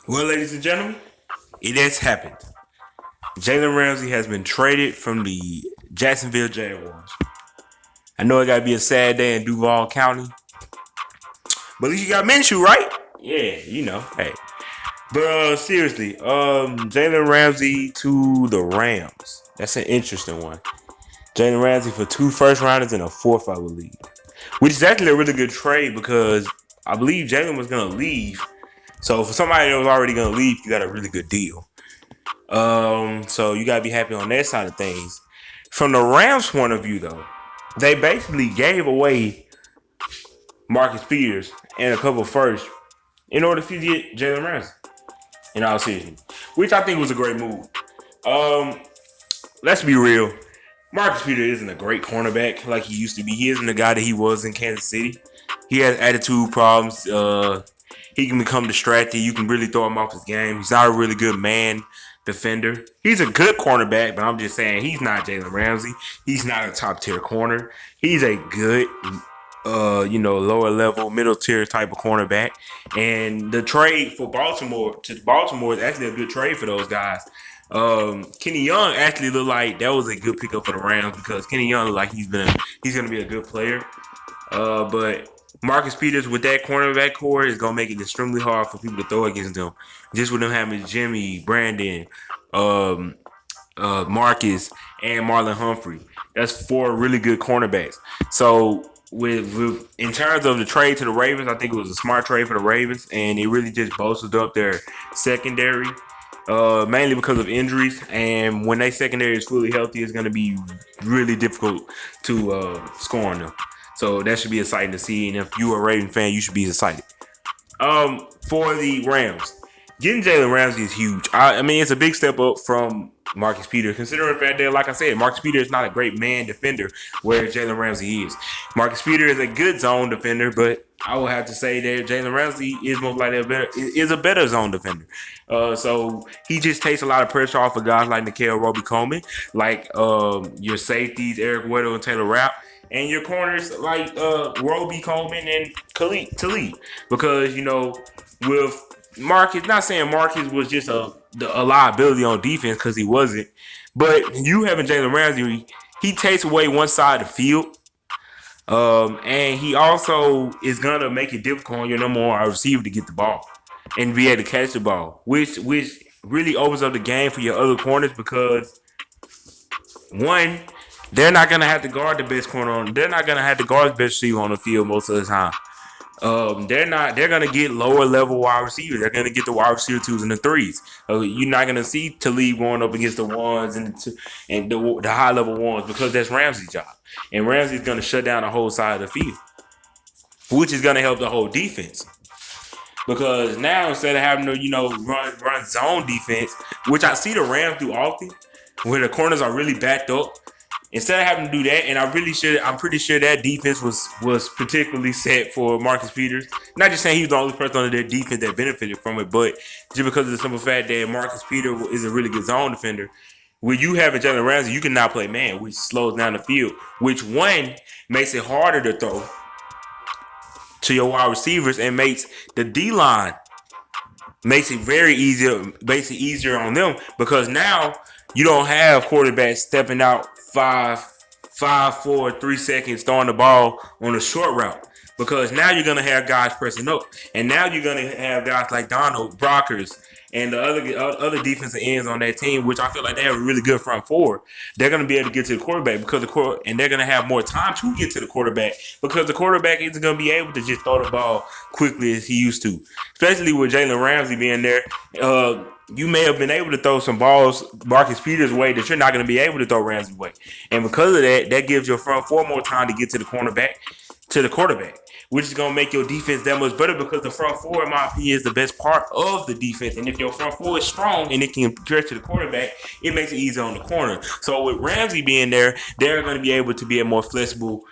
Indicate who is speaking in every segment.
Speaker 1: Well, ladies and gentlemen, it has happened. Jalen Ramsey has been traded from the Jacksonville Jaguars. I know it got to be a sad day in Duval County, but at least you got Minshew, right? Yeah, hey. But seriously, Jalen Ramsey to the Rams. That's an interesting one. Jalen Ramsey for 2 first rounders and a fourth, I believe, which is actually a really good trade because I believe Jalen was going to leave. So for somebody that was already going to leave, you got a really good deal. So you gotta be happy on that side of things. From the Rams' point of view, though, they basically gave away Marcus Peters and a couple first in order to get Jalen Ramsey in all seriousness, which I think was a great move. Um, let's be real. Marcus Peters isn't a great cornerback like he used to be. He isn't the guy that he was in Kansas City. He has attitude problems. He can become distracted. You can really throw him off his game. He's not a really good man defender. He's a good cornerback, but I'm just saying he's not Jalen Ramsey. He's not a top tier corner. He's a good, lower level, middle tier type of cornerback. And the trade for Baltimore is actually a good trade for those guys. Kenny Young actually looked like that was a good pickup for the Rams because Kenny Young looked like he's gonna be a good player. But Marcus Peters with that cornerback core is gonna make it extremely hard for people to throw against them. Just with them having Jimmy, Brandon, um, Marcus, and Marlon Humphrey. That's four really good cornerbacks. So with in terms of the trade to the Ravens, I think it was a smart trade for the Ravens, and it really just bolstered up their secondary. Mainly because of injuries, and when they secondary is fully healthy, it's going to be really difficult to score on them. So that should be exciting to see. And if you're a Raven fan, you should be excited. For the Rams, getting Jalen Ramsey is huge. I mean, it's a big step up from Marcus Peters, considering the fact that, like I said, Marcus Peters is not a great man defender, where Jalen Ramsey is. Marcus Peters is a good zone defender, but I would have to say that Jalen Ramsey is most likely a better zone defender. So he just takes a lot of pressure off of guys like Nikhil Roby-Coleman, like your safeties Eric Weddle and Taylor Rapp, and your corners like Roby-Coleman and Talib, because with Marcus, not saying Marcus was just a liability on defense because he wasn't, but you having Jalen Ramsey, he takes away one side of the field. And he also is gonna make it difficult on your number one receiver to get the ball and be able to catch the ball, which really opens up the game for your other corners because one, they're not gonna have to guard the best corner on. They're not gonna have to guard the best receiver on the field most of the time. They're not. They're gonna get lower level wide receivers. They're gonna get the wide receiver twos and the threes. You're not gonna see Talib going up against the ones and the high level ones because that's Ramsey's job. And Ramsey's gonna shut down the whole side of the field, which is gonna help the whole defense. Because now instead of having to run zone defense, which I see the Rams do often, where the corners are really backed up, instead of having to do that, and I'm pretty sure that defense was particularly set for Marcus Peters. Not just saying he was the only person on their defense that benefited from it, but just because of the simple fact that Marcus Peters is a really good zone defender. When you have a Jalen Ramsey, you can now play man, which slows down the field, which one makes it harder to throw to your wide receivers and makes the D line makes it easier on them because now you don't have quarterbacks stepping out 5, 4, 3 seconds throwing the ball on a short route because now you're gonna have guys pressing up, and now you're gonna have guys like Donald Brockers and the other defensive ends on that team, which I feel like they have a really good front four. They're gonna be able to get to the quarterback and they're gonna have more time to get to the quarterback because the quarterback isn't gonna be able to just throw the ball quickly as he used to, especially with Jalen Ramsey being there. You may have been able to throw some balls Marcus Peters' way that you're not going to be able to throw Ramsey way, and because of that, that gives your front four more time to get to the quarterback, which is going to make your defense that much better because the front four, in my opinion, is the best part of the defense. And if your front four is strong and it can stretch to the quarterback, it makes it easier on the corner. So with Ramsey being there, they're going to be able to be a more flexible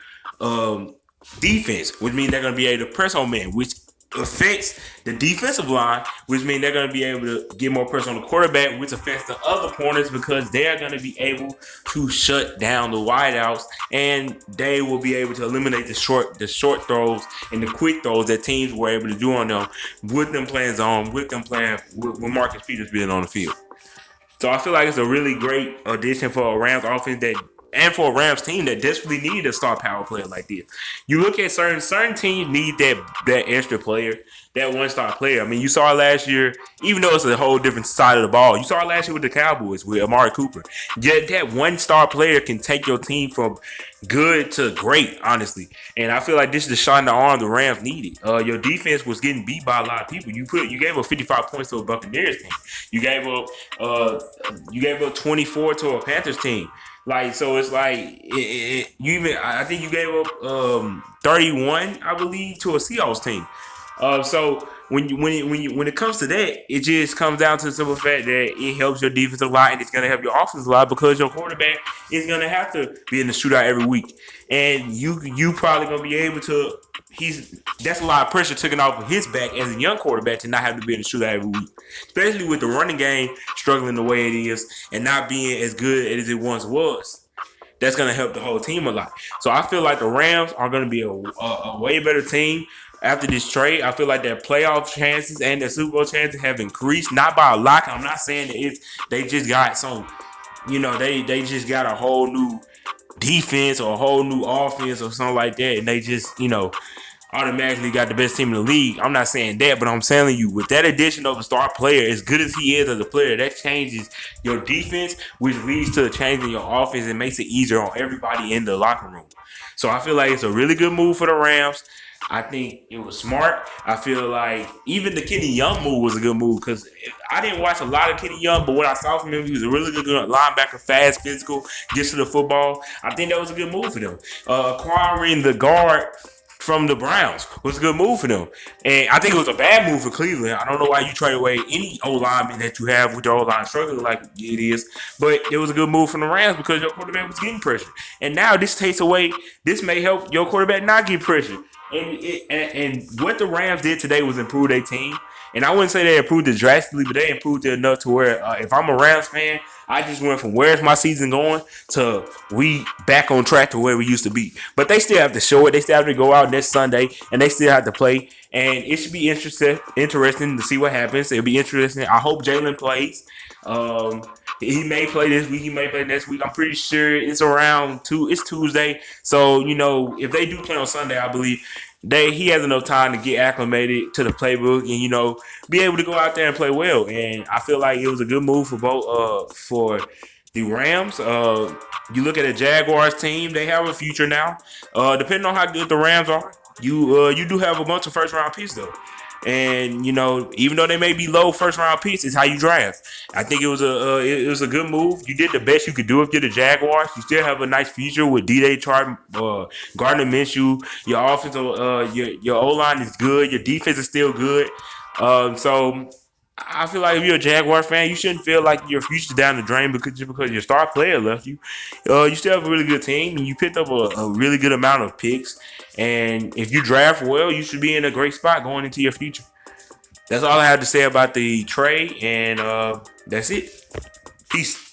Speaker 1: defense, which means they're going to be able to press on men, which affects the defensive line, which means they're going to be able to get more pressure on the quarterback, which affects the other corners because they're going to be able to shut down the wideouts, and they will be able to eliminate the short throws and the quick throws that teams were able to do on them with them playing zone, with them playing with Marcus Peters being on the field. So I feel like it's a really great addition for a Rams offense and for a Rams team that desperately needed a star power player like this. You look at certain teams need that extra player, that one star player. I mean, you saw it last year, even though it's a whole different side of the ball. You saw it last year with the Cowboys with Amari Cooper. Yet that one star player can take your team from good to great, honestly. And I feel like this is the shot in the arm the Rams needed. Your defense was getting beat by a lot of people. You gave up 55 points to a Buccaneers team. You gave up 24 to a Panthers team. Like, so it's like I think you gave up 31, I believe, to a Seahawks team. So when it comes to that, it just comes down to the simple fact that it helps your defense a lot, and it's going to help your offense a lot because your quarterback is going to have to be in the shootout every week, and you probably going to be able to. That's a lot of pressure taken off of his back as a young quarterback to not have to be in the shootout every week, especially with the running game struggling the way it is and not being as good as it once was. That's going to help the whole team a lot. So I feel like the Rams are going to be a way better team after this trade. I feel like their playoff chances and their Super Bowl chances have increased, not by a lot. I'm not saying that they just got some, they just got a whole new defense or a whole new offense or something like that, and they just, automatically got the best team in the league. I'm not saying that, but I'm telling you, with that addition of a star player, as good as he is as a player, that changes your defense, which leads to a change in your offense and makes it easier on everybody in the locker room. So I feel like it's a really good move for the Rams. I think it was smart. I feel like even the Kenny Young move was a good move because I didn't watch a lot of Kenny Young, but what I saw from him, he was a really good linebacker, fast, physical, gets to the football. I think that was a good move for them. Acquiring the guard from the Browns was a good move for them. And I think it was a bad move for Cleveland. I don't know why you trade away any O-lineman that you have with your O-line struggling like it is. But it was a good move from the Rams because your quarterback was getting pressure. And now this may help your quarterback not get pressure. And what the Rams did today was improve their team. And I wouldn't say they improved it drastically, but they improved it enough to where if I'm a Rams fan, I just went from where's my season going to we back on track to where we used to be. But they still have to show it. They still have to go out next Sunday, and they still have to play. And it should be interesting to see what happens. It'll be interesting. I hope Jalen plays. He may play this week. He may play next week. I'm pretty sure it's around It's Tuesday. So, if they do play on Sunday, I believe he has enough time to get acclimated to the playbook and, be able to go out there and play well. And I feel like it was a good move for both, for the Rams. You look at the Jaguars team, they have a future now. Depending on how good the Rams are, you do have a bunch of first round picks though. And even though they may be low first round picks, it's how you draft. I think it was a good move. You did the best you could do if you're the Jaguars. You still have a nice future with D-Day Chart, Gardner Minshew. Your offensive, your O-line is good. Your defense is still good. So I feel like if you're a Jaguar fan, you shouldn't feel like your future's down the drain because your star player left you. You still have a really good team, and you picked up a really good amount of picks. And if you draft well, you should be in a great spot going into your future. That's all I have to say about the trade, and that's it. Peace.